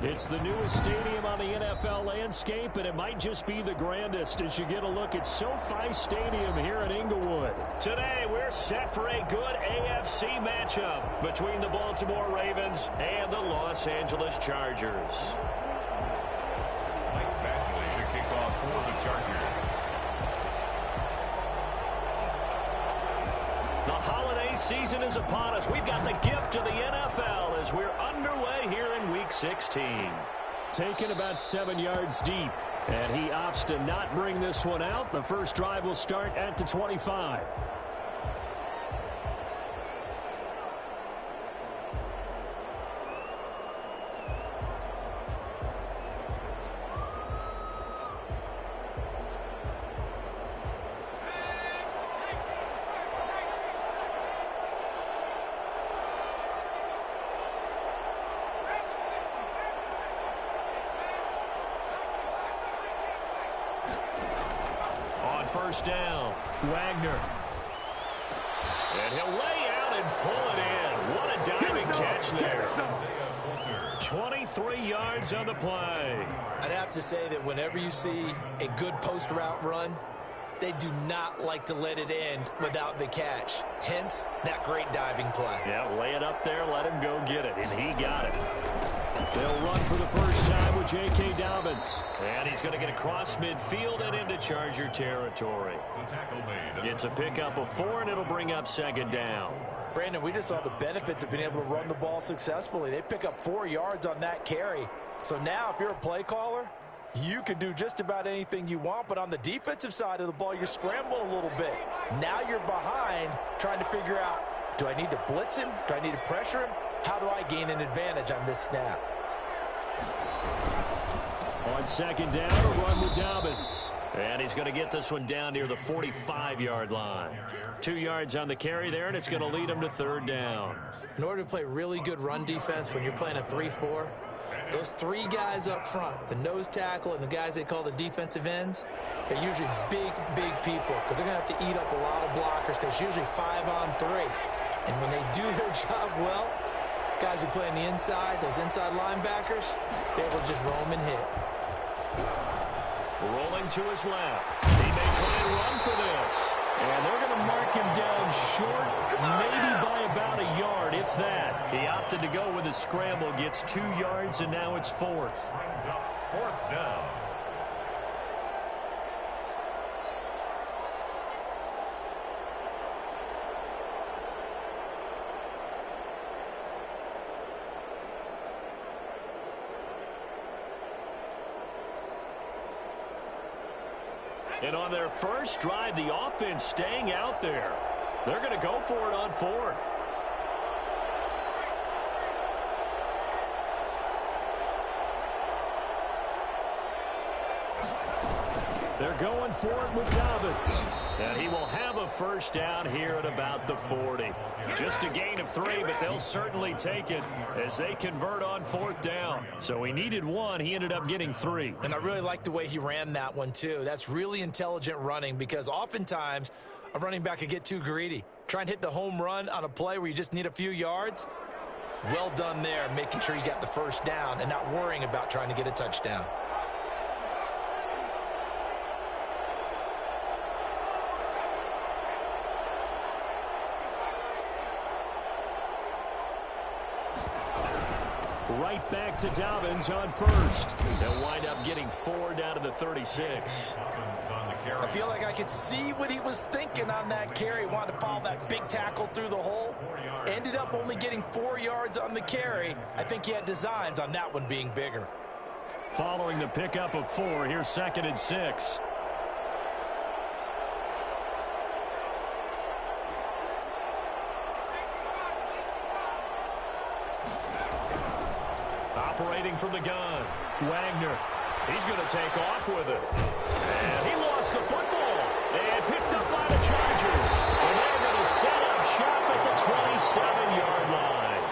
It's the newest stadium on the NFL landscape, and it might just be the grandest as you get a look at SoFi Stadium here in Inglewood. Today, we're set for a good AFC matchup between the Baltimore Ravens and the Los Angeles Chargers. Mike Badgley to kick off for the Chargers. The holiday season is upon us. We've got the gift of the NFL as we're underway here in Week 16. Taken about 7 yards deep, and he opts to not bring this one out. The first drive will start at the 25. First down, Wagner. And he'll lay out and pull it in. What a diving catch there. 23 yards on the play. I'd have to say that whenever you see a good post route run, they do not like to let it end without the catch. Hence, that great diving play. Yeah, lay it up there, let him go get it, and he got it. They'll run for the first time with J.K. Dobbins. And he's going to get across midfield and into Charger territory. It's a pickup of 4, and it'll bring up second down. Brandon, we just saw the benefits of being able to run the ball successfully. They pick up 4 yards on that carry. So now if you're a play caller, you can do just about anything you want, but on the defensive side of the ball, you're scrambling a little bit. Now you're behind trying to figure out, do I need to blitz him? Do I need to pressure him? How do I gain an advantage on this snap? On second down, a run with Dobbins. And he's going to get this one down near the 45-yard line. 2 yards on the carry there, and it's going to lead him to third down. In order to play really good run defense when you're playing a 3-4, those 3 guys up front, the nose tackle and the guys they call the defensive ends, they're usually big, big people because they're going to have to eat up a lot of blockers because usually 5 on 3. And when they do their job well, guys who play on the inside, those inside linebackers, they're able to just roam and hit. Rolling to his left. He may try and run for this. And they're going to mark him down short, maybe by about a yard, if that. He opted to go with a scramble, gets 2 yards, and now it's fourth. Fourth down. And on their first drive, the offense staying out there. They're going to go for it on fourth. They're going for it with Dobbins. And he will have a first down here at about the 40. Just a gain of 3, but they'll certainly take it as they convert on fourth down. So he needed 1. He ended up getting 3. And I really like the way he ran that one, too. That's really intelligent running because oftentimes a running back could get too greedy. Try and hit the home run on a play where you just need a few yards. Well done there, making sure you got the first down and not worrying about trying to get a touchdown. Right back to Dobbins on first. They'll wind up getting 4 down to the 36. I feel like I could see what he was thinking on that carry. Wanted to follow that big tackle through the hole. Ended up only getting 4 yards on the carry. I think he had designs on that one being bigger. Following the pickup of 4, here's second and 6. Operating from the gun, Wagner. He's going to take off with it. And he lost the football. And picked up by the Chargers. And they're going to set up shop at the 27-yard line.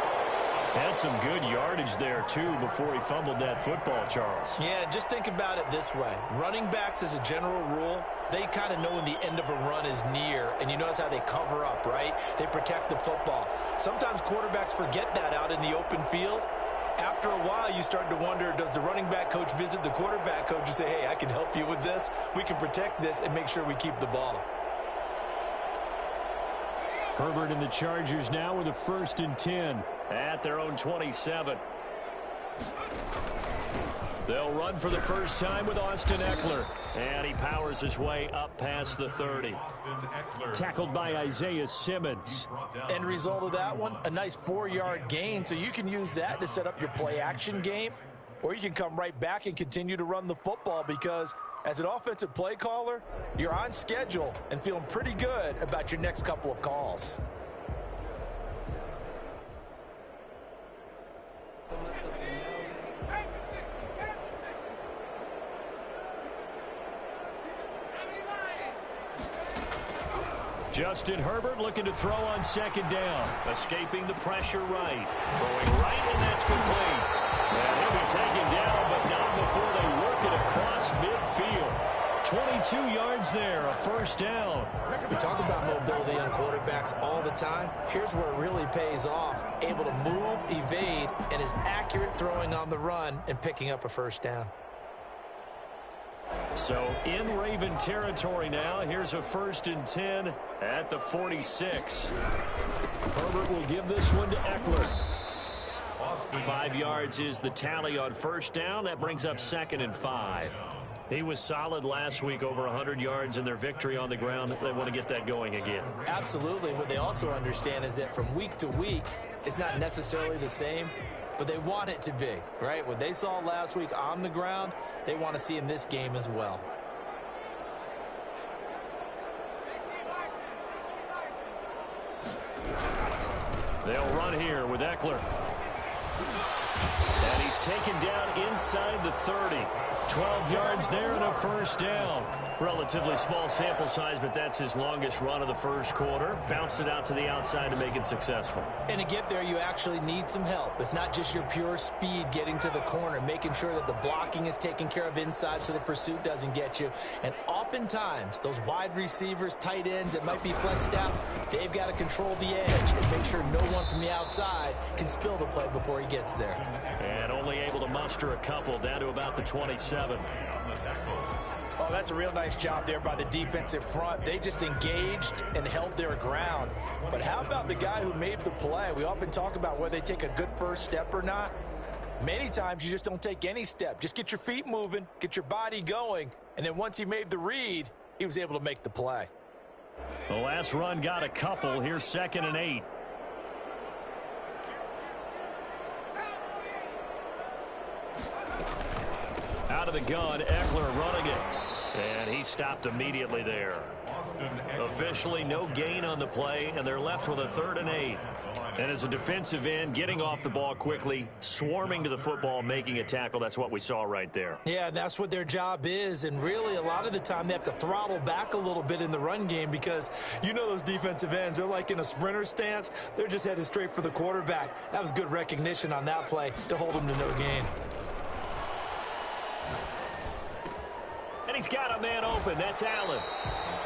Had some good yardage there, too, before he fumbled that football, Charles. Yeah, just think about it this way. Running backs, as a general rule, they kind of know when the end of a run is near. And you notice how they cover up, right? They protect the football. Sometimes quarterbacks forget that out in the open field. After a while, you start to wonder, does the running back coach visit the quarterback coach and say, hey, I can help you with this. We can protect this and make sure we keep the ball. Herbert and the Chargers now with a 1st and 10 at their own 27. They'll run for the first time with Austin Ekeler. And he powers his way up past the 30. Tackled by Isaiah Simmons. End result of that one, a nice 4-yard gain. So you can use that to set up your play-action game. Or you can come right back and continue to run the football because as an offensive play caller, you're on schedule and feeling pretty good about your next couple of calls. Justin Herbert looking to throw on 2nd down. Escaping the pressure right. Throwing right, and that's complete. And he'll be taken down, but not before they work it across midfield. 22 yards there, a 1st down. We talk about mobility on quarterbacks all the time. Here's where it really pays off. Able to move, evade, and is accurate throwing on the run and picking up a 1st down. So in Raven territory now, here's a 1st and 10 at the 46. Herbert will give this one to Ekeler. 5 yards is the tally on 1st down. That brings up 2nd and 5. He was solid last week, over 100 yards in their victory on the ground. They want to get that going again. Absolutely. What they also understand is that from week to week, it's not necessarily the same, but they want it to be, right? What they saw last week on the ground, they want to see in this game as well. They'll run here with Ekeler. And he's taken down inside the 30. 12 yards there and a 1st down. Relatively small sample size, but that's his longest run of the 1st quarter. Bounced it out to the outside to make it successful. And to get there, you actually need some help. It's not just your pure speed getting to the corner, making sure that the blocking is taken care of inside so the pursuit doesn't get you. And oftentimes, those wide receivers, tight ends that might be flexed out, they've got to control the edge and make sure no one from the outside can spill the play before he gets there. And only able to muster a couple down to about the 27. Oh, that's a real nice job there by the defensive front. They just engaged and held their ground. But how about the guy who made the play? We often talk about whether they take a good first step or not. Many times you just don't take any step. Just get your feet moving, get your body going, and then once he made the read, he was able to make the play. The last run got a couple. Here's 2nd and 8. Out of the gun, Ekeler running it. And he stopped immediately there. Officially no gain on the play, and they're left with a 3rd and 8. And as a defensive end, getting off the ball quickly, swarming to the football, making a tackle, that's what we saw right there. Yeah, that's what their job is, and really a lot of the time they have to throttle back a little bit in the run game because you know those defensive ends, they're like in a sprinter stance. They're just headed straight for the quarterback. That was good recognition on that play to hold him to no gain. And he's got a man open. That's Allen.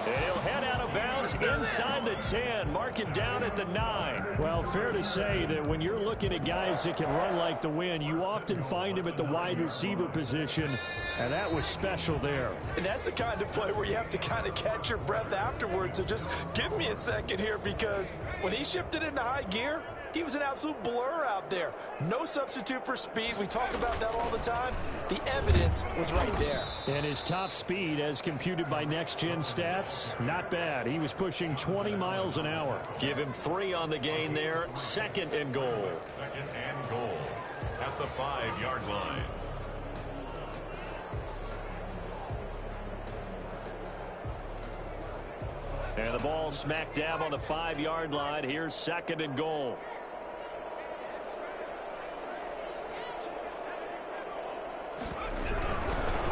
And he'll head out of bounds inside the 10. Mark it down at the 9. Well, fair to say that when you're looking at guys that can run like the wind, you often find him at the wide receiver position. And that was special there. And that's the kind of play where you have to kind of catch your breath afterwards. So just give me a second here because when he shifted into high gear, he was an absolute blur out there. No substitute for speed. We talk about that all the time. The evidence was right there. And his top speed, as computed by Next Gen Stats, not bad. He was pushing 20 miles an hour. Give him 3 on the gain there. 2nd and goal. 2nd and goal at the 5-yard line. And the ball smack dab on the 5-yard line. Here's 2nd and goal.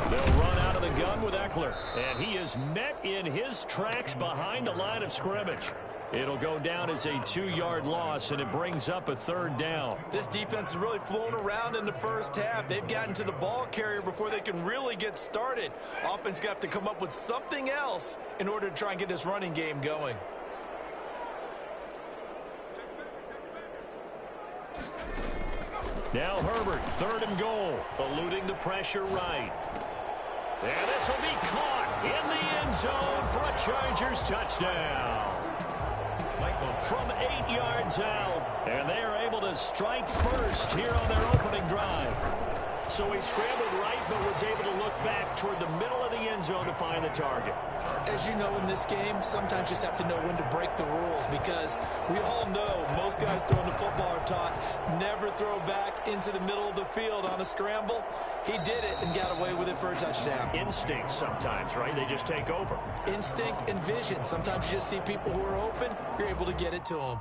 They'll run out of the gun with Ekeler. And he is met in his tracks behind the line of scrimmage. It'll go down as a 2-yard loss, and it brings up a 3rd down. This defense has really flown around in the first half. They've gotten to the ball carrier before they can really get started. Offense got to come up with something else in order to try and get this running game going. Now Herbert, 3rd and goal, eluding the pressure right. And this will be caught in the end zone for a Chargers touchdown. From 8 yards out, and they are able to strike first here on their opening drive. So he scrambled right, but was able to look back toward the middle of the end zone to find the target. As you know, in this game, sometimes you just have to know when to break the rules, because we all know most guys throwing the football are taught never throw back into the middle of the field on a scramble. He did it and got away with it for a touchdown. Instinct sometimes, right? They just take over. Instinct and vision. Sometimes you just see people who are open, you're able to get it to them.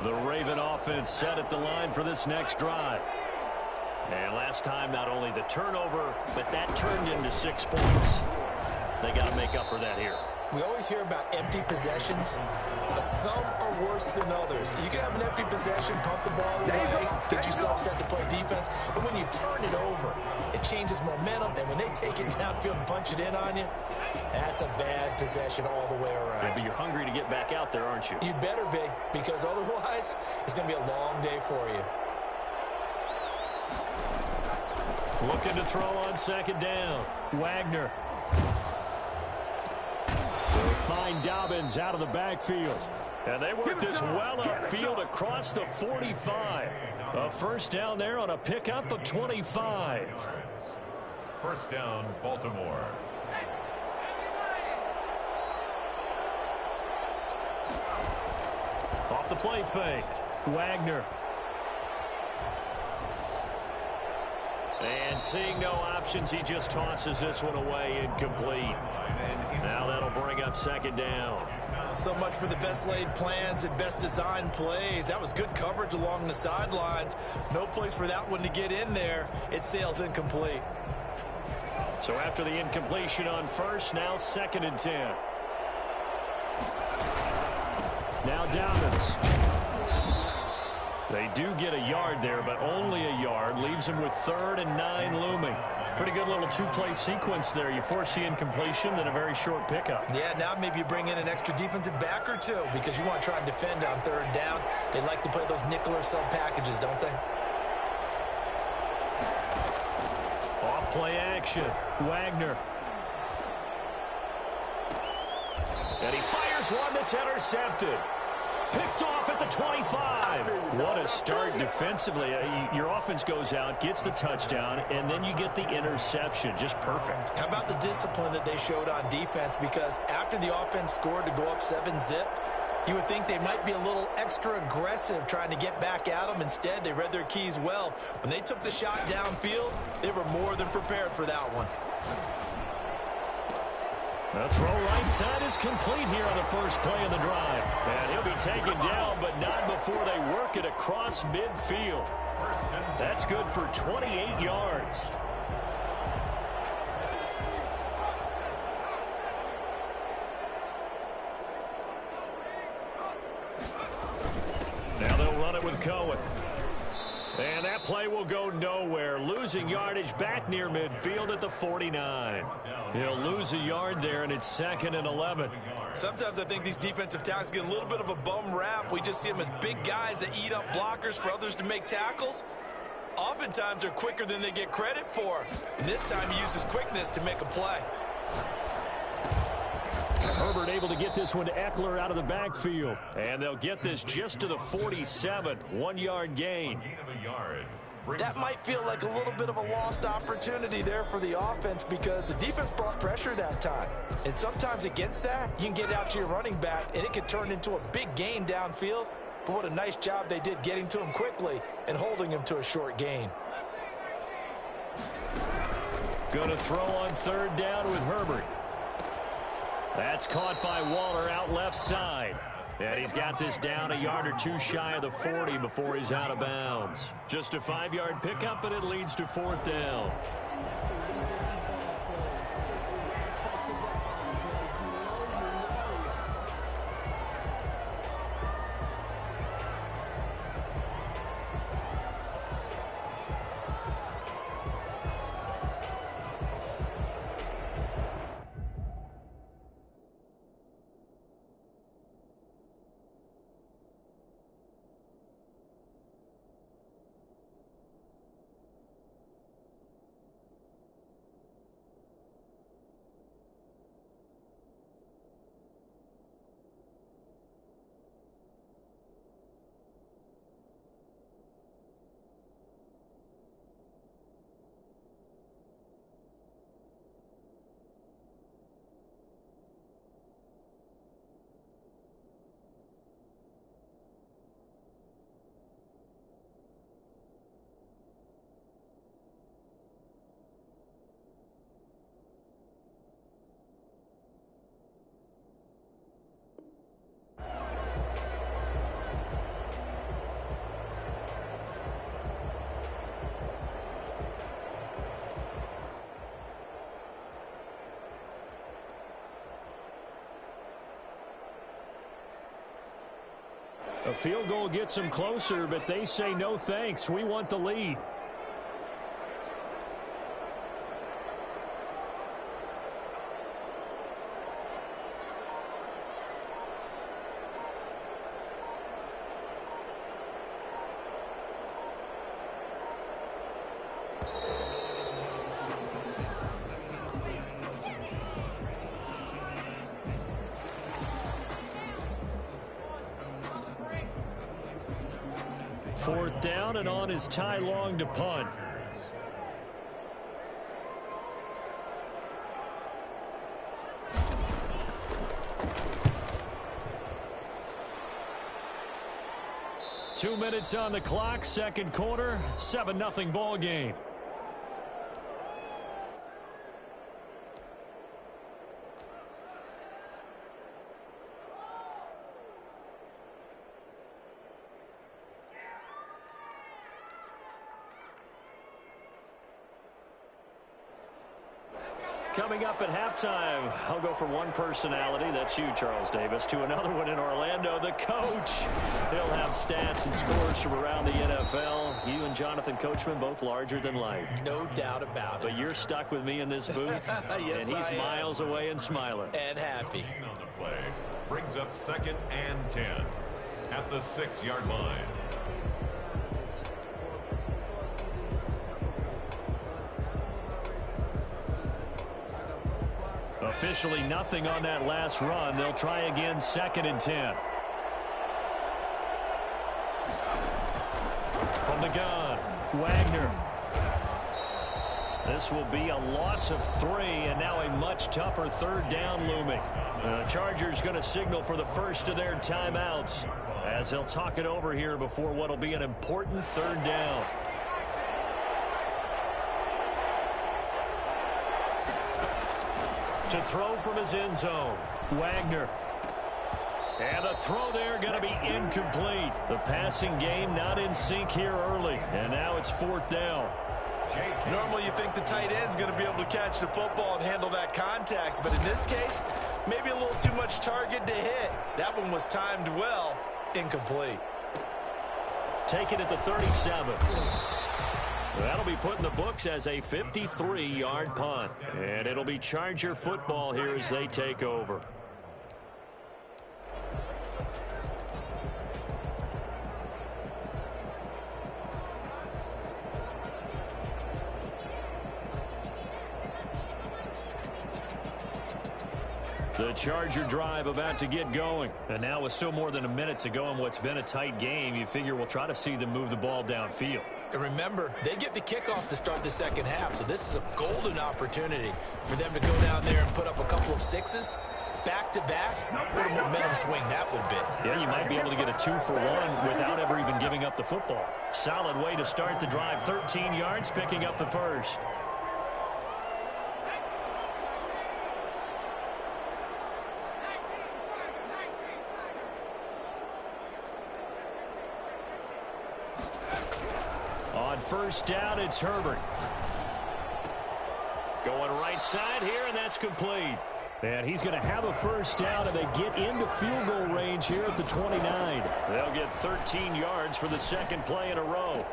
The Raven offense set at the line for this next drive. And last time, not only the turnover, but that turned into 6 points. They got to make up for that here. We always hear about empty possessions, but some are worse than others. You can have an empty possession, pump the ball away, get yourself set to play defense, but when you turn it over, it changes momentum, and when they take it downfield and punch it in on you, that's a bad possession all the way around. Yeah, but you're hungry to get back out there, aren't you? You better be, because otherwise, it's going to be a long day for you. Looking to throw on 2nd down. Wagner. They'll find Dobbins out of the backfield. And they work this well upfield across the 45. A 1st down there on a pickup of 25. 1st down, Baltimore. Off the play fake. Wagner. And seeing no options, he just tosses this one away, incomplete. Now that'll bring up 2nd down. So much for the best laid plans and best designed plays. That was good coverage along the sidelines. No place for that one to get in there. It sails incomplete. So after the incompletion on 1st, now 2nd and 10. Now Dobbins. They do get a yard there, but only a yard. Leaves them with 3rd and 9 looming. Pretty good little 2-play sequence there. You force the incompletion, then a very short pickup. Yeah, now maybe you bring in an extra defensive back or two, because you want to try and defend on 3rd down. They like to play those nickel or sub packages, don't they? Off play action. Wagner. And he fires one that's intercepted. Picked off at the 25. What a start defensively. Your offense goes out, gets the touchdown, and then you get the interception. Just perfect. How about the discipline that they showed on defense? Because after the offense scored to go up 7-zip, you would think they might be a little extra aggressive trying to get back at them. Instead, they read their keys well. When they took the shot downfield, they were more than prepared for that one. The throw right side is complete here on the 1st play of the drive. And he'll be taken down, but not before they work it across midfield. That's good for 28 yards. Now they'll run it with Cohen. And that play will go nowhere. Losing yardage back near midfield at the 49. He'll lose a yard there, and it's 2nd and 11. Sometimes I think these defensive tackles get a little bit of a bum rap. We just see them as big guys that eat up blockers for others to make tackles. Oftentimes they're quicker than they get credit for. And this time he uses quickness to make a play. Herbert able to get this one to Eckler out of the backfield. And they'll get this just to the 47. 1-yard gain. That might feel like a little bit of a lost opportunity there for the offense, because the defense brought pressure that time. And sometimes against that, you can get out to your running back, and it could turn into a big gain downfield. But what a nice job they did getting to him quickly and holding him to a short gain. Going to throw on 3rd down with Herbert. That's caught by Waller out left side. And he's got this down a yard or two shy of the 40 before he's out of bounds. Just a 5-yard pickup, and it leads to 4th down. A field goal gets them closer, but they say no thanks. We want the lead. Fourth down, and on is Ty Long to punt. Two minutes on the clock, second quarter, 7-0 ball game. Coming up at halftime, I'll go from one personality, that's you, Charles Davis, to another one in Orlando, the coach. He'll have stats and scores from around the NFL. You and Jonathan Coachman, both larger than life. No doubt about it. But you're stuck with me in this booth, yes, and he's miles away and smiling. And happy. On the play brings up 2nd and 10 at the 6-yard line. Officially nothing on that last run. They'll try again, 2nd and 10. From the gun, Wagner. This will be a loss of 3, and now a much tougher 3rd down looming. The Chargers going to signal for the first of their timeouts as they'll talk it over here before what will be an important 3rd down. To throw from his end zone, Wagner. And the throw there going to be incomplete. The passing game not in sync here early. And now it's 4th down. Normally you think the tight end's going to be able to catch the football and handle that contact. But in this case, maybe a little too much target to hit. That one was timed well. Incomplete. Take it at the 37. That'll be put in the books as a 53-yard punt. And it'll be Charger football here as they take over. The Charger drive about to get going. And now with still more than a minute to go in what's been a tight game, you figure we'll try to see them move the ball downfield. And remember, they get the kickoff to start the second half, so this is a golden opportunity for them to go down there and put up a couple of 6s back-to-back. What a momentum swing that would be. Yeah, you might be able to get a 2-for-1 without ever even giving up the football. Solid way to start the drive. 13 yards, picking up the first. On first down, it's Herbert. Going right side here, and that's complete. And he's going to have a first down, and they get into field goal range here at the 29. They'll get 13 yards for the second play in a row.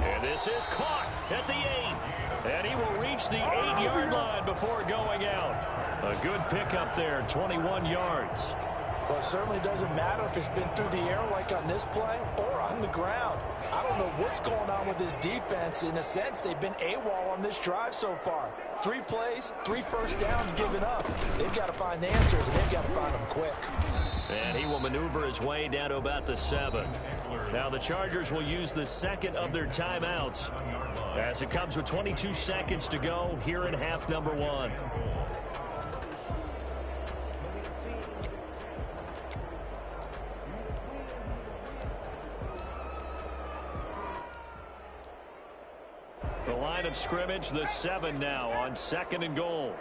And this is caught at the 8. And he will reach the 8-yard line before going out. A good pickup there, 21 yards. Well, it certainly doesn't matter if it's been through the air like on this play or on the ground. I don't know what's going on with this defense. In a sense, they've been AWOL on this drive so far. 3 plays, 3 first downs given up. They've got to find the answers, and they've got to find them quick. And he will maneuver his way down to about the 7. Now the Chargers will use the second of their timeouts as it comes with 22 seconds to go here in half number 1. The line of scrimmage, the 7 now on 2nd and goal.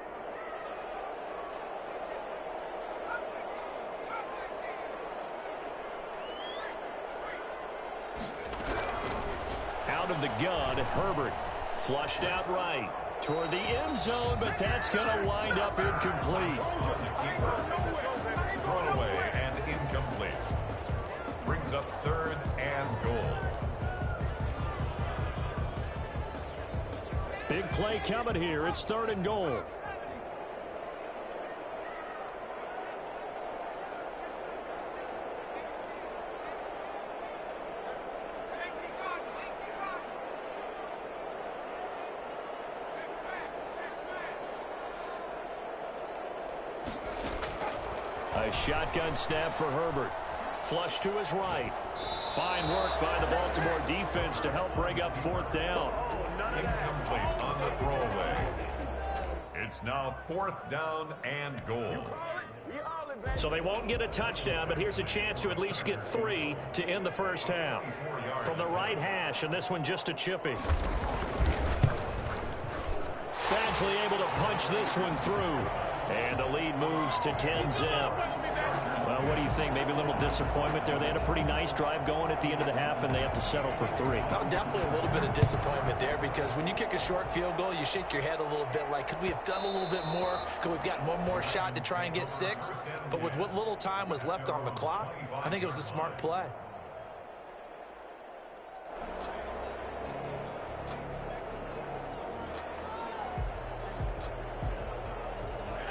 Out of the gun, Herbert flushed out right toward the end zone, but that's going to wind up incomplete. Thrown away and incomplete. Brings up Big play coming here. It's 3rd and goal. A shotgun snap for Herbert. Flush to his right. Fine work by the Baltimore defense to help bring up 4th down. Incomplete on the throwaway. It's now 4th down and goal. So they won't get a touchdown, but here's a chance to at least get 3 to end the first half. From the right hash, and this one just a chippy. Badgley able to punch this one through. And the lead moves to 10-zip. Well, what do you think? Maybe a little disappointment there. They had a pretty nice drive going at the end of the half, and they have to settle for 3. Well, definitely a little bit of disappointment there, because when you kick a short field goal, you shake your head a little bit like, could we have done a little bit more? Could we have gotten one more shot to try and get 6? But with what little time was left on the clock, I think it was a smart play.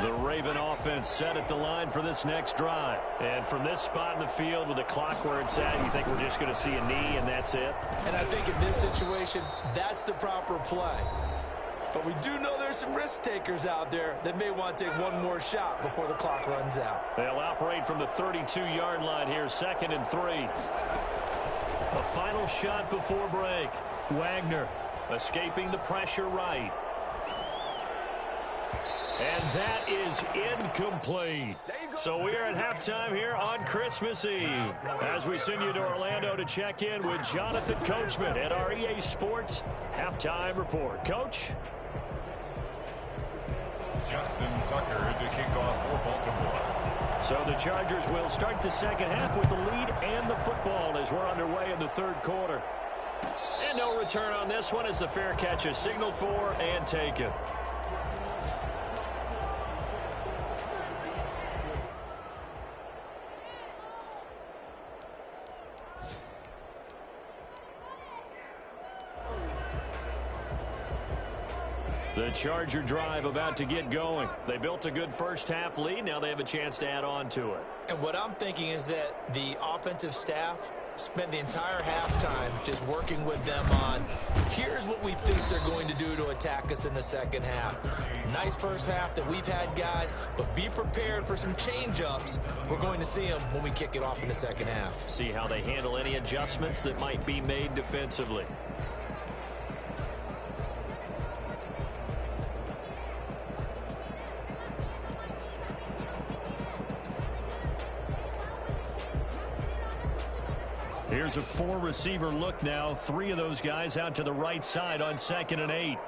The Raven offense set at the line for this next drive. And from this spot in the field with the clock where it's at, you think we're just going to see a knee and that's it? And I think in this situation, that's the proper play. But we do know there's some risk takers out there that may want to take one more shot before the clock runs out. They'll operate from the 32-yard line here, 2nd and 3. A final shot before break. Wagner escaping the pressure right. And that is incomplete. So we are at halftime here on Christmas Eve as we send you to Orlando to check in with Jonathan Coachman at our EA Sports Halftime Report. Coach? Justin Tucker to kick off for Baltimore. So the Chargers will start the second half with the lead and the football as we're underway in the 3rd quarter. And no return on this one as the fair catch is signaled for and taken. The Charger drive about to get going. They built a good first half lead. Now they have a chance to add on to it. And what I'm thinking is that the offensive staff spent the entire halftime just working with them on, here's what we think they're going to do to attack us in the second half. Nice first half that we've had, guys, but be prepared for some change-ups. We're going to see them when we kick it off in the second half. See how they handle any adjustments that might be made defensively. Here's a 4-receiver look now. 3 of those guys out to the right side on 2nd and 8.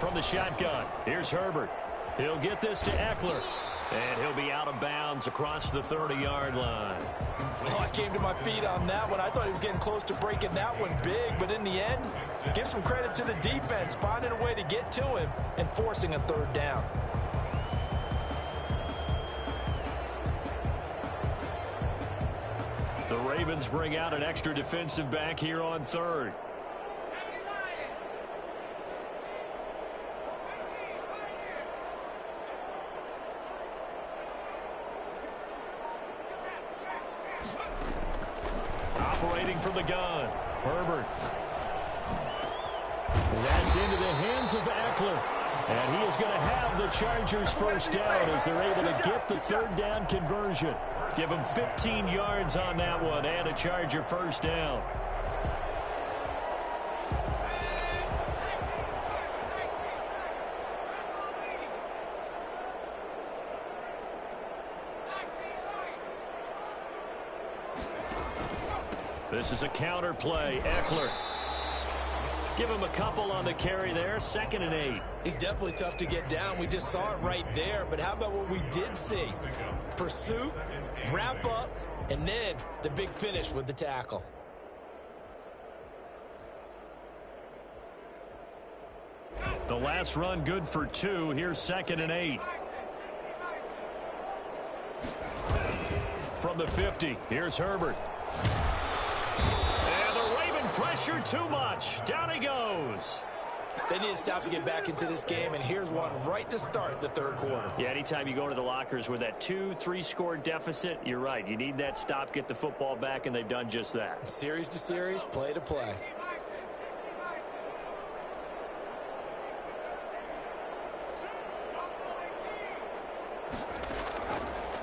From the shotgun, here's Herbert. He'll get this to Eckler. And he'll be out of bounds across the 30-yard line. Oh, I came to my feet on that one. I thought he was getting close to breaking that one big, but in the end, give some credit to the defense, finding a way to get to him and forcing a 3rd down. The Ravens bring out an extra defensive back here on 3rd. Operating from the gun, Herbert. That's into the hands of Eckler. And he is going to have the Chargers first down as they're able to get the 3rd down conversion. Give him 15 yards on that one and a Charger first down. This is a counter play. Eckler. Give him a couple on the carry there. 2nd and 8. He's definitely tough to get down. We just saw it right there. But how about what we did see? Pursuit, wrap up, and then the big finish with the tackle. The last run good for 2. Here's 2nd and 8. From the 50, here's Herbert. And the Raven pressure too much. Down he goes. They need to stop to get back into this game, and here's one right to start the third quarter. Yeah, anytime you go to the lockers with that 2-3 score deficit, you're right. You need that stop, get the football back, and they've done just that. Series to series, play to play.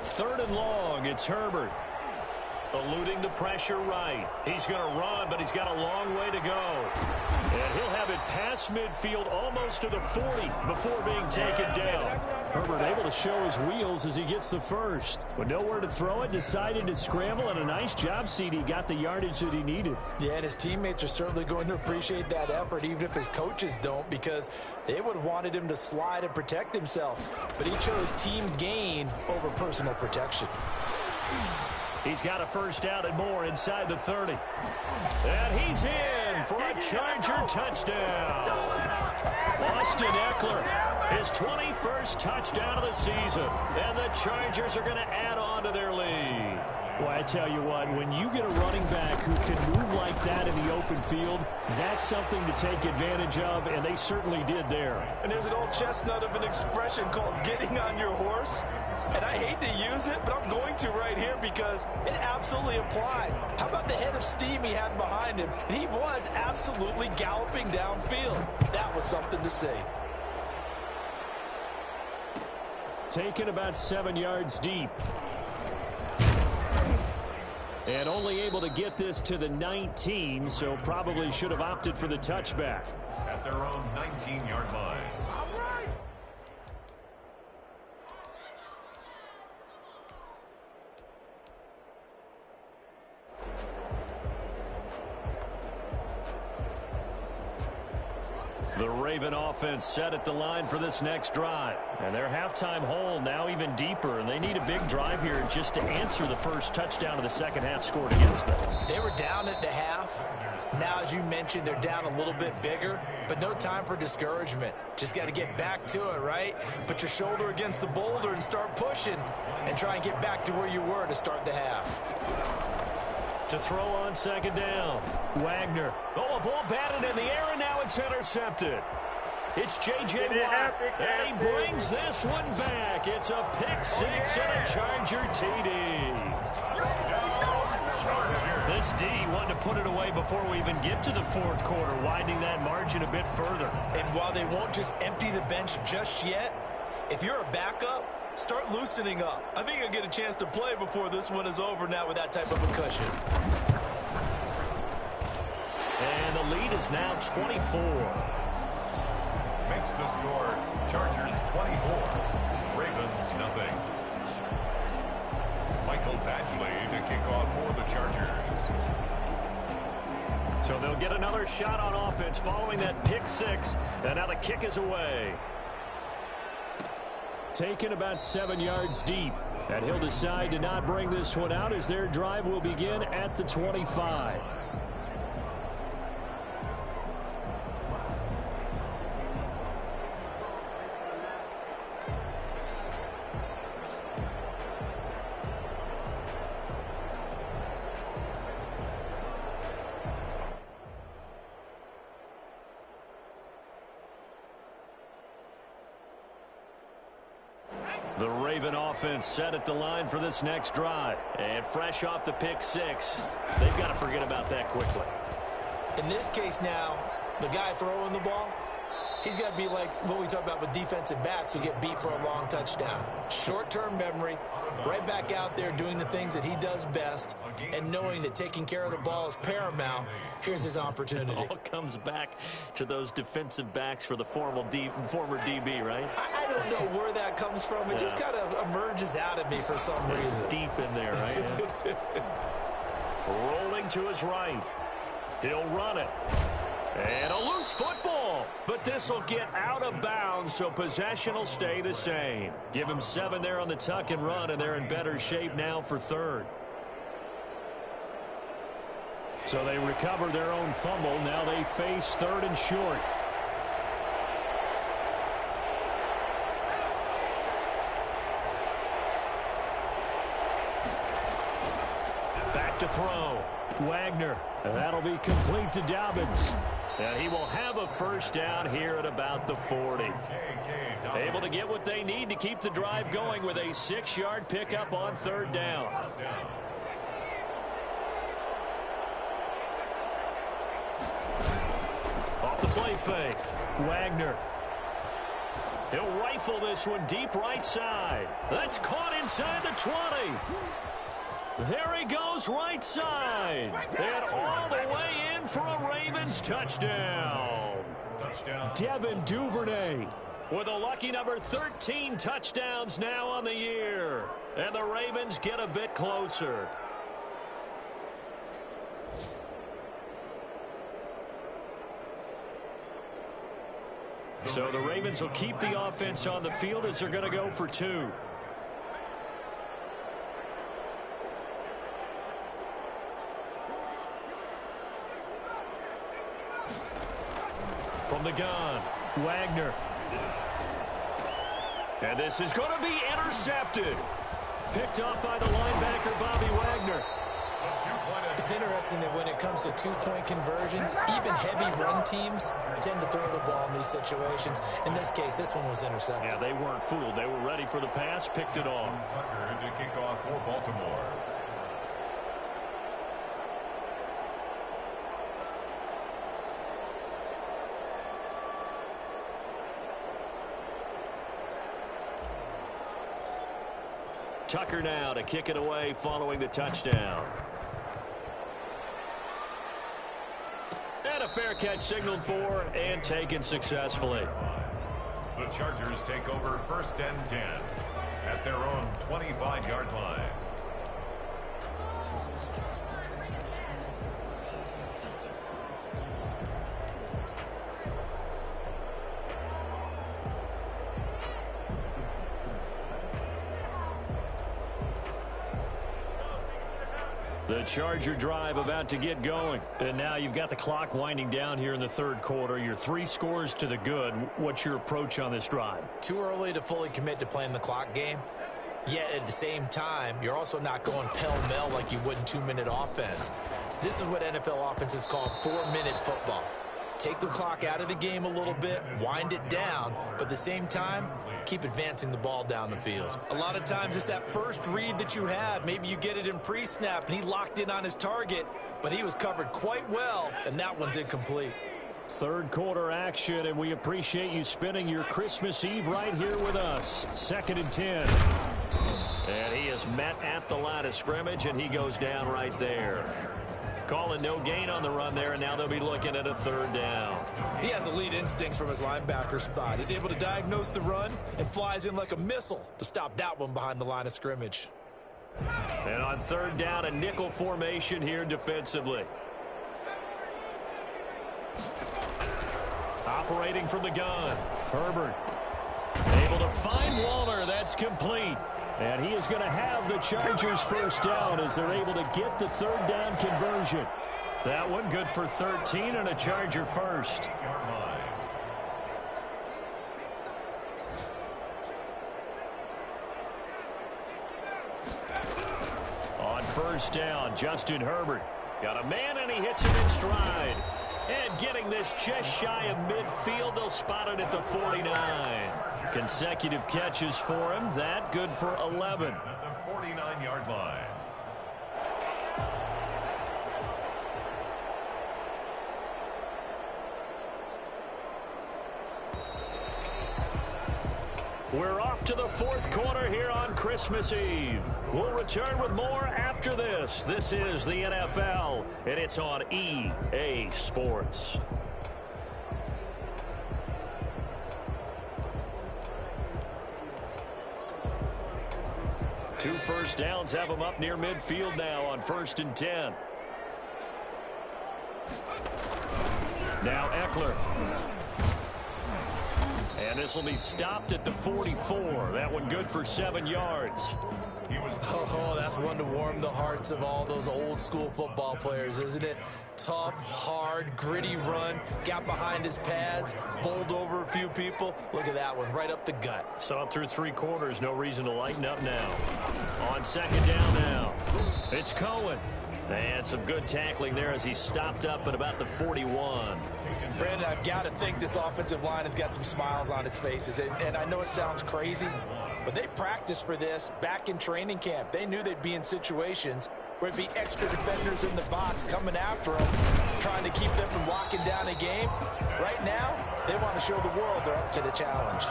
Third and long, it's Herbert. Eluding the pressure right. He's going to run, but he's got a long way to go. And he'll have it past midfield almost to the 40 before being taken down. Herbert able to show his wheels as he gets the first. With nowhere to throw it, decided to scramble, and a nice job, CD. Got the yardage that he needed. Yeah, and his teammates are certainly going to appreciate that effort, even if his coaches don't, because they would have wanted him to slide and protect himself. But he chose team gain over personal protection. He's got a first down and more inside the 30. And he's in for a Charger touchdown. Austin Eckler, his 21st touchdown of the season. And the Chargers are going to add on to their lead. Well, I tell you what, when you get a running back who can move like that in the open field, that's something to take advantage of, and they certainly did there. And there's an old chestnut of an expression called getting on your horse. And I hate to use it, but I'm going to right here because it absolutely applies. How about the head of steam he had behind him? And he was absolutely galloping downfield. That was something to see. Taken about 7 yards deep. And only able to get this to the 19, so probably should have opted for the touchback. At their own 19-yard line. The Raven offense set at the line for this next drive. And their halftime hole now even deeper, and they need a big drive here just to answer the first touchdown of the second half scored against them. They were down at the half. Now, as you mentioned, they're down a little bit bigger, but no time for discouragement. Just got to get back to it, right? Put your shoulder against the boulder and start pushing and try and get back to where you were to start the half. To throw on second down, Wagner. Oh, a ball batted in the air, and now it's intercepted. It's J.J. Watt, and he brings this one back. It's a pick six and a Charger TD. This D wanted to put it away before we even get to the fourth quarter, widening that margin a bit further. And while they won't just empty the bench just yet, if you're a backup, start loosening up. I think you'll get a chance to play before this one is over now with that type of a cushion. And the lead is now 24. Makes the score Chargers 24, Ravens nothing. Michael Badgley to kick off for the Chargers. So they'll get another shot on offense following that pick six, and now the kick is away. Taken about 7 yards deep, and he'll decide to not bring this one out as their drive will begin at the 25. The Raven offense set at the line for this next drive. And fresh off the pick six, they've got to forget about that quickly. In this case now, the guy throwing the ball, he's got to be like what we talk about with defensive backs who get beat for a long touchdown. Short-term memory, right back out there doing the things that he does best, and knowing that taking care of the ball is paramount. Here's his opportunity. It all comes back to those defensive backs for the former DB, right? I don't know where that comes from. It just kind of emerges out of me for some reason. Deep in there, right? Rolling to his right. He'll run it. And a loose football. But this will get out of bounds, so possession will stay the same. Give him 7 there on the tuck and run, and they're in better shape now for third. So they recover their own fumble. Now they face third and short. Back to throw. Wagner And that'll be complete to Dobbins. And he will have a first down here at about the 40. Able to get what they need to keep the drive going with a 6-yard pickup on third down. Off the play fake. Wagner. He'll rifle this one deep right side. That's caught inside the 20. There he goes right side. And all the way in for a Ravens touchdown. Devin Duvernay with a lucky number 13 touchdowns now on the year. And the Ravens get a bit closer. So the Ravens will keep the offense on the field as they're going to go for 2. From the gun, Wagner. And this is going to be intercepted. Picked up by the linebacker, Bobby Wagner. It's interesting that when it comes to two-point conversions, even heavy run teams tend to throw the ball in these situations. In this case, this one was intercepted. Yeah, they weren't fooled. They were ready for the pass, picked it off. Tucker to kick off for Baltimore. Tucker now to kick it away following the touchdown. And a fair catch signaled for and taken successfully. The Chargers take over 1st and 10 at their own 25-yard line. The Charger drive about to get going. And now you've got the clock winding down here in the third quarter. You're 3 scores to the good. What's your approach on this drive? Too early to fully commit to playing the clock game. Yet at the same time, you're also not going pell-mell like you would in 2-minute offense. This is what NFL offenses call 4-minute football. Take the clock out of the game a little bit, wind it down, but at the same time, keep advancing the ball down the field. A lot of times it's that first read that you have. Maybe you get it in pre-snap and he locked in on his target, but he was covered quite well, and that one's incomplete. Third quarter action, and we appreciate you spending your Christmas Eve right here with us. 2nd and 10. And he is met at the line of scrimmage, and he goes down right there. Calling no gain on the run there, and now they'll be looking at a 3rd down. He has elite instincts from his linebacker spot. He's able to diagnose the run and flies in like a missile to stop that one behind the line of scrimmage. And on 3rd down, a nickel formation here defensively. Operating from the gun, Herbert. Able to find Waller. That's complete. And he is going to have the Chargers first down as they're able to get the 3rd down conversion. That one good for 13 and a Charger first. On 1st down, Justin Herbert. Got a man and he hits him in stride. And getting this just shy of midfield, they'll spot it at the 49. Consecutive catches for him. That good for 11. At the 49-yard line. We're off to the 4th quarter here on Christmas Eve. We'll return with more after this. This is the NFL, and it's on EA Sports. Two first downs have them up near midfield now on 1st and 10. Now Eckler. And this will be stopped at the 44. That one good for 7 yards. Oh, that's one to warm the hearts of all those old school football players, isn't it? Tough, hard, gritty run, got behind his pads, bowled over a few people. Look at that one, right up the gut. Saw it through 3 quarters, no reason to lighten up now. On 2nd down now, it's Cohen. And some good tackling there as he stopped up at about the 41. Brandon, I've got to think this offensive line has got some smiles on its faces. And I know it sounds crazy, but they practiced for this back in training camp. They knew they'd be in situations where it'd be extra defenders in the box coming after them, trying to keep them from locking down a game. Right now, they want to show the world they're up to the challenge.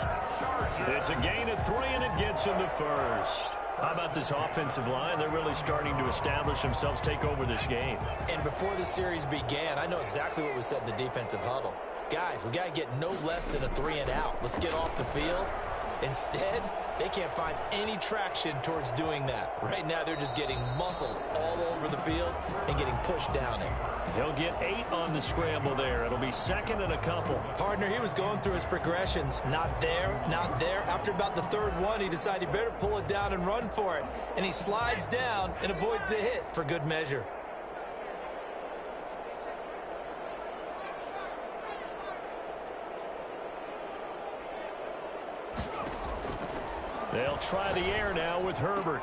It's a gain of 3, and it gets them the first. How about this offensive line? They're really starting to establish themselves, take over this game. And before the series began, I know exactly what was said in the defensive huddle. Guys, we got to get no less than a 3 and out. Let's get off the field. Instead, they can't find any traction towards doing that. Right now, they're just getting muscled all over the field and getting pushed down it. He'll get 8 on the scramble there. It'll be 2nd and a couple. Partner, he was going through his progressions. Not there, not there. After about the 3rd one, he decided he better pull it down and run for it. And he slides down and avoids the hit for good measure. They'll try the air now with Herbert.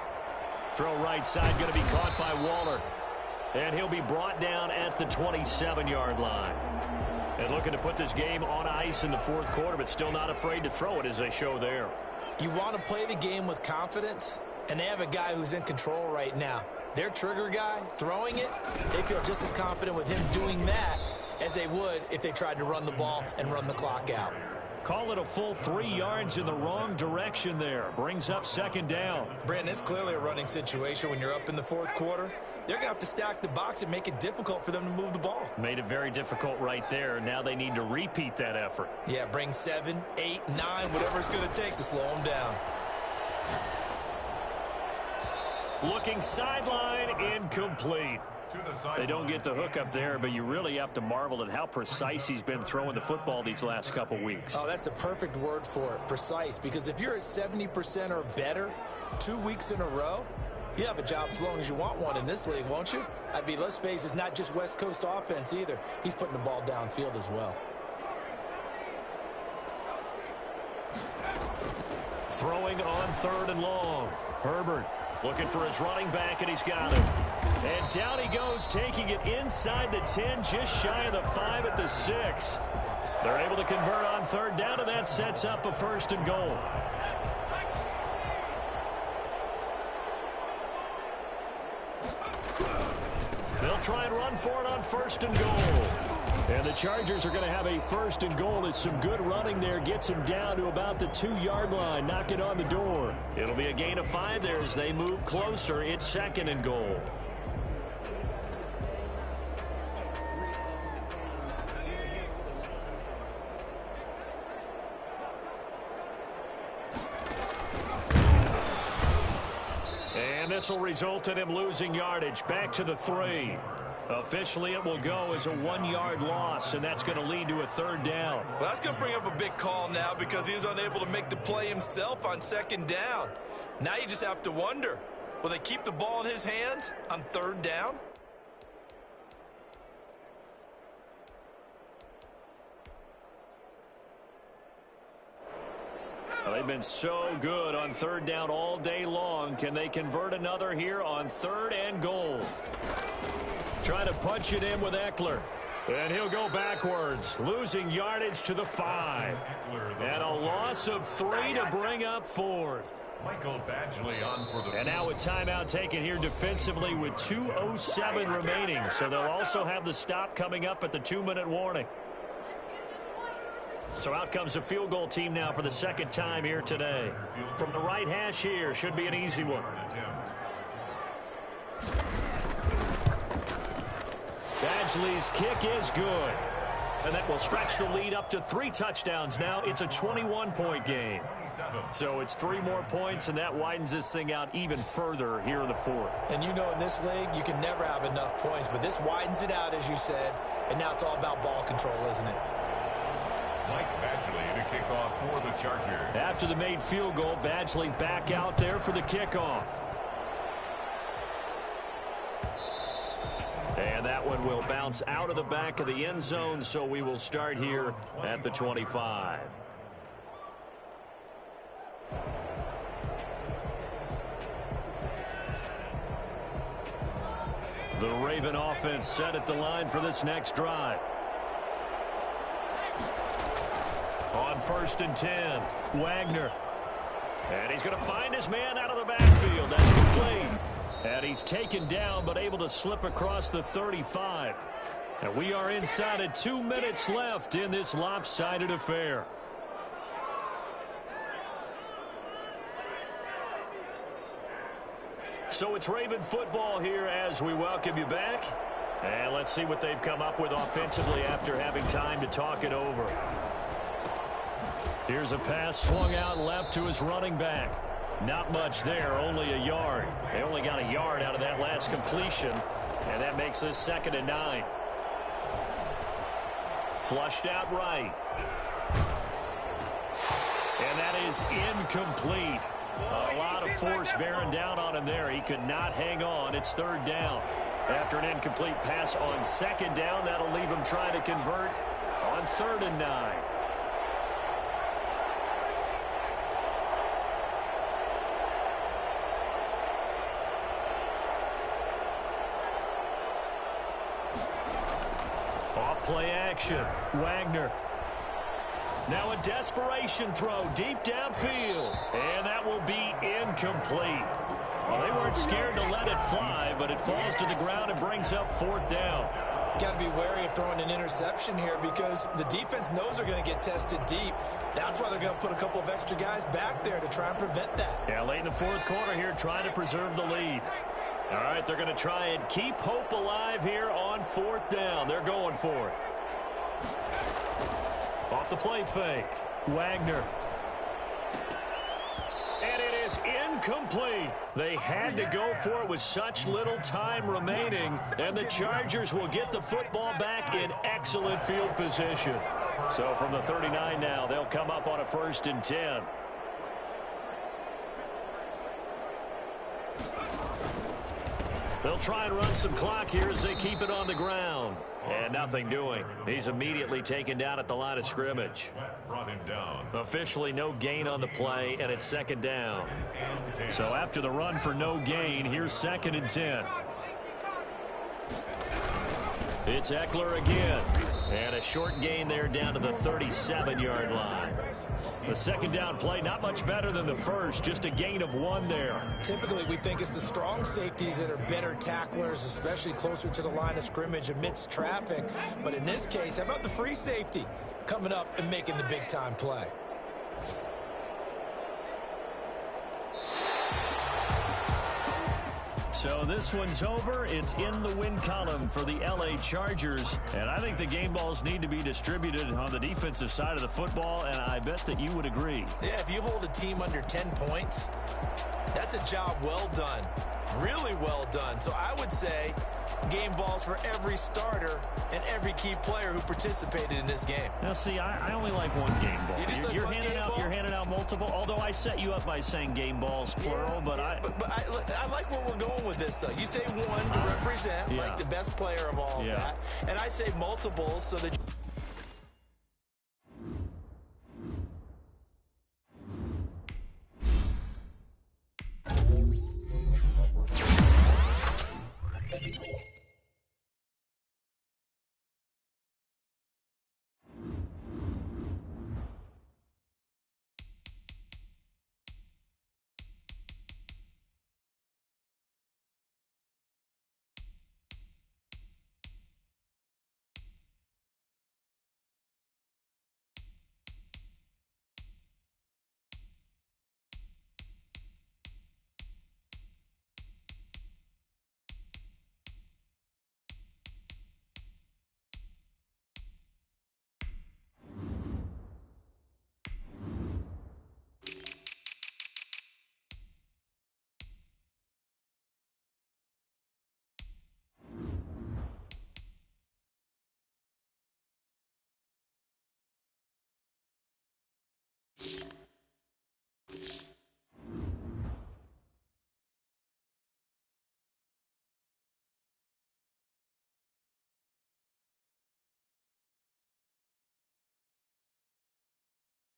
Throw right side, going to be caught by Waller. And he'll be brought down at the 27-yard line. And looking to put this game on ice in the 4th quarter, but still not afraid to throw it as they show there. You want to play the game with confidence, and they have a guy who's in control right now. Their trigger guy, throwing it, they feel just as confident with him doing that as they would if they tried to run the ball and run the clock out. Call it a full 3 yards in the wrong direction there. Brings up 2nd down. Brandon, it's clearly a running situation when you're up in the 4th quarter. They're going to have to stack the box and make it difficult for them to move the ball. Made it very difficult right there. Now they need to repeat that effort. Yeah, bring 7, 8, 9, whatever it's going to take to slow them down. Looking sideline, incomplete. They don't get the hook up there, but you really have to marvel at how precise he's been throwing the football these last couple weeks. Oh, that's the perfect word for it, precise. Because if you're at 70% or better 2 weeks in a row, you have a job as long as you want one in this league, won't you? I mean, let's face it, it's not just West Coast offense either. He's putting the ball downfield as well. Throwing on 3rd and long. Herbert looking for his running back, and he's got him. And down he goes, taking it inside the 10, just shy of the 5 at the 6. They're able to convert on 3rd down, and that sets up a 1st and goal. They'll try and run for it on 1st and goal. And the Chargers are going to have a 1st and goal. It's some good running there. Gets him down to about the 2-yard line. Knock it on the door. It'll be a gain of 5 there as they move closer. It's 2nd and goal. And this will result in him losing yardage. Back to the 3. Officially, it will go as a 1-yard loss, and that's going to lead to a 3rd down. Well, that's going to bring up a big call now because he's unable to make the play himself on 2nd down. Now you just have to wonder, will they keep the ball in his hands on 3rd down? Well, they've been so good on 3rd down all day long. Can they convert another here on 3rd and goal? Trying to punch it in with Eckler. And he'll go backwards, losing yardage to the 5. And a loss of 3 to bring up 4th. Michael Badgley on for the... And now a timeout taken here defensively with 2:07 remaining. So they'll also have the stop coming up at the 2-minute warning. So out comes the field goal team now for the 2nd time here today. From the right hash here, should be an easy one. Badgley's kick is good. And that will stretch the lead up to 3 touchdowns now. It's a 21-point game. So it's 3 more points, and that widens this thing out even further here in the 4th. And you know in this league, you can never have enough points. But this widens it out, as you said. And now it's all about ball control, isn't it? Mike Badgley to kick off for the Chargers. After the made field goal, Badgley back out there for the kickoff. And that one will bounce out of the back of the end zone, so we will start here at the 25. The Raven offense set at the line for this next drive. On 1st and 10, Wagner. And he's going to find his man out of the backfield. That's complete. And he's taken down but able to slip across the 35. And we are inside of 2 minutes left in this lopsided affair. So it's Raven football here as we welcome you back. And let's see what they've come up with offensively after having time to talk it over. Here's a pass swung out left to his running back. Not much there, only a yard. They only got a yard out of that last completion, and that makes this 2nd and 9. Flushed out right. And that is incomplete. A lot of force bearing down on him there. He could not hang on. It's 3rd down. After an incomplete pass on 2nd down, that'll leave him trying to convert on 3rd and 9. Play action. Wagner. Now a desperation throw deep downfield. And that will be incomplete. Well, they weren't scared to let it fly, but it falls to the ground and brings up 4th down. Got to be wary of throwing an interception here because the defense knows they're going to get tested deep. That's why they're going to put a couple of extra guys back there to try and prevent that. Yeah, late in the 4th quarter here, trying to preserve the lead. All right, they're going to try and keep hope alive here on 4th down. They're going for it. Off the play fake, Wagner. And it is incomplete. They had to go for it with such little time remaining, and the Chargers will get the football back in excellent field position. So from the 39 now, they'll come up on a 1st and 10. They'll try and run some clock here as they keep it on the ground. And nothing doing. He's immediately taken down at the line of scrimmage. Brought him down. Officially no gain on the play, and it's 2nd down. So after the run for no gain, here's 2nd and 10. It's Eckler again. And a short gain there down to the 37-yard line. The 2nd down play, not much better than the first, just a gain of 1 there. Typically, we think it's the strong safeties that are better tacklers, especially closer to the line of scrimmage amidst traffic. But in this case, how about the free safety coming up and making the big-time play? So this one's over. It's in the win column for the L.A. Chargers. And I think the game balls need to be distributed on the defensive side of the football, and I bet that you would agree. Yeah, if you hold a team under 10 points, that's a job well done. Really well done. So I would say game balls for every starter and every key player who participated in this game. Now, see, I only like one game ball. You're handing out multiple, although I set you up by saying game balls, plural, but I like where we're going with this, though. You say one to represent, like the best player of all of that, and I say multiples so that